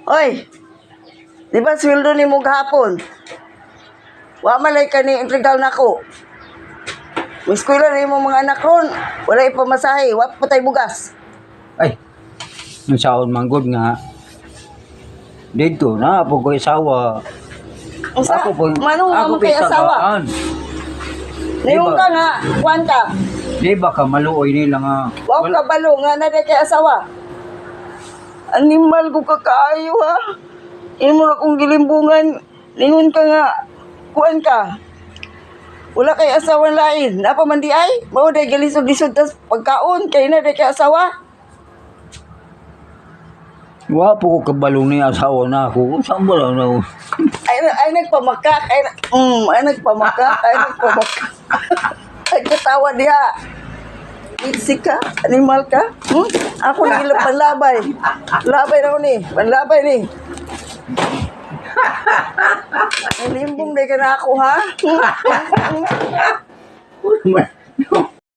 Oy, di ba sweldo ni mo gahapon? Wa malay ka ni intrigal nako. May eskwela na mo mga anak ron. Wala ipamasahe, wa patay bugas. Ay, nung saon manggod nga. Dito na po ko asawa. Usa, Ako po, manong nga ako mo kay asawa. tagaan. Nayong ka nga, kuwan ka. Di ba ka maluoy nila nga. Wa ka balo nga na kay asawa. Animal ko kakaayo ha. Imo na kong gilimbungan. Lingon ka nga, kuwan ka. Wala kay asawa lain. Napa man di ay? Mao day galisod-lisod tas pagkaon kay na day kay asawa. Wa po ko kabalong ni asawa na ako. Saan ba lang na? Ay nagpamakak. Ay nagpamakak. Ay katawa diha. Itsi ka? Animal ka? Ako na ilang panlabay. Labay na ako ni. Panlabay ni. Limbong day ka na ako ha?